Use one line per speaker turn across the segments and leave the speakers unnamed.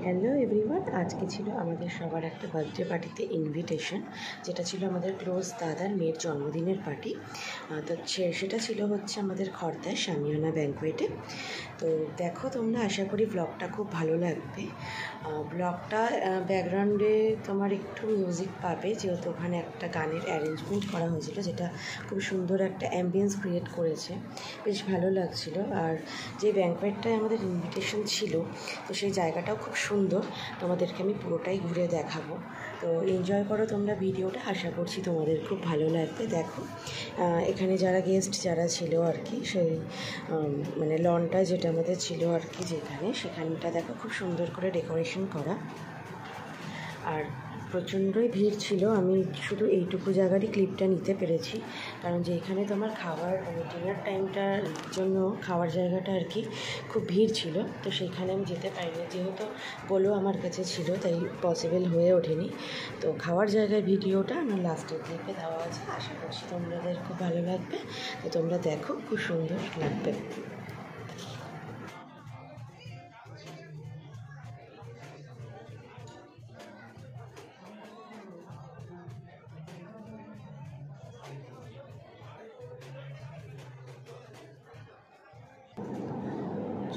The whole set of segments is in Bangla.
হ্যালো এভরিওয়ান, আজকে ছিল আমাদের সবার একটা বার্থডে পার্টিতে ইনভিটেশন, যেটা ছিল আমাদের ক্লোজ দাদার মেয়ের জন্মদিনের পার্টি। তো সেটা ছিল হচ্ছে আমাদের খড়দায় শামিয়ানা ব্যাঙ্কোয়েটে। তো দেখো তোমরা, আশা করি ব্লগটা খুব ভালো লাগবে। ব্লগটা ব্যাকগ্রাউন্ডে তোমার একটু মিউজিক পাবে, যেহেতু ওখানে একটা গানের অ্যারেঞ্জমেন্ট করা হয়েছিল, যেটা খুব সুন্দর একটা অ্যাম্বিয়েন্স ক্রিয়েট করেছে, বেশ ভালো লাগছিল। আর যে ব্যাঙ্কোয়েটটায় আমাদের ইনভিটেশন ছিল, তো সেই জায়গাটাও খুব সুন্দর, তোমাদেরকে আমি পুরোটাই ঘুরে দেখাবো। তো এনজয় করো তোমরা ভিডিওটা, আশা করছি তোমাদের খুব ভালো লাগবে। দেখো এখানে যারা গেস্ট যারা ছিল আর কি, সেই মানে লনটা যেটা আমাদের ছিল আর কি, সেখানটা দেখো খুব সুন্দর করে ডেকোরেশন করা, আর প্রচণ্ডই ভিড় ছিল। আমি শুধু এইটুকু জায়গারই ক্লিপটা নিতে পেরেছি, কারণ যে এখানে তোমার খাবার ডিনার টাইমটার জন্য খাওয়ার জায়গাটা আর কি খুব ভিড় ছিল, তো সেইখানে আমি যেতে পারিনি, যেহেতু বলো আমার কাছে ছিল, তাই পসিবল হয়ে ওঠেনি। তো খাওয়ার জায়গায় ভিডিওটা আমার লাস্টের ক্লিপে দেওয়া আছে, আশা করছি তোমাদের খুব ভালো লাগবে। তো তোমরা দেখো, খুব সুন্দর লাগবে।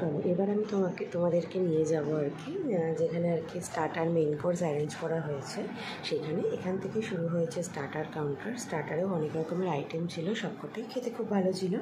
চলো এবার আমি তোমাদেরকে নিয়ে যাব আর কি, যেখানে আর কি স্টার্টার মেইন কোর্স অ্যারেঞ্জ করা হয়েছে সেখানে। এখান থেকে শুরু হয়েছে স্টার্টার কাউন্টার। স্টার্টারেও অনেক রকমের আইটেম ছিল, সবকটাই খেতে খুব ভালো ছিল।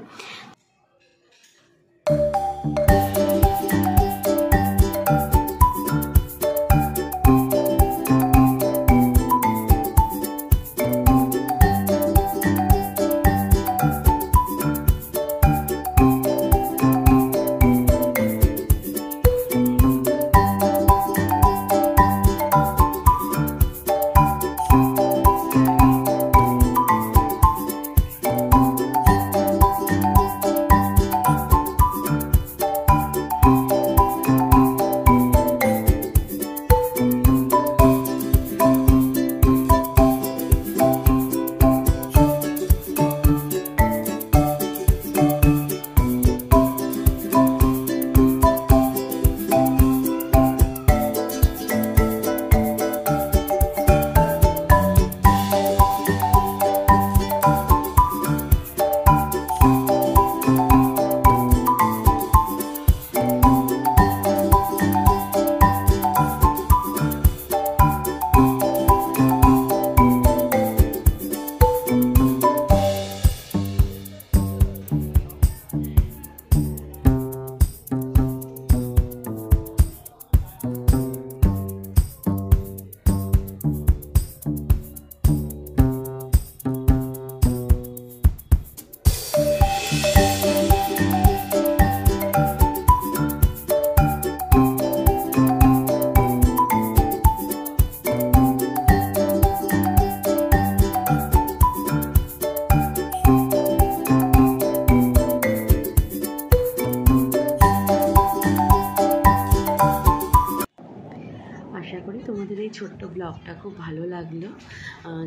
আশা করি তোমাদের এই ছোট্ট ব্লগটা খুব ভালো লাগলো।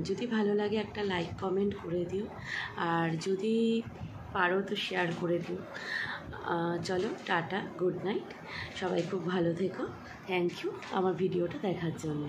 যদি ভালো লাগে একটা লাইক কমেন্ট করে দিও, আর যদি পারো তো শেয়ার করে দিও। চলো টাটা, গুড নাইট, সবাই খুব ভালো থেকো। থ্যাংক ইউ আমার ভিডিওটা দেখার জন্য।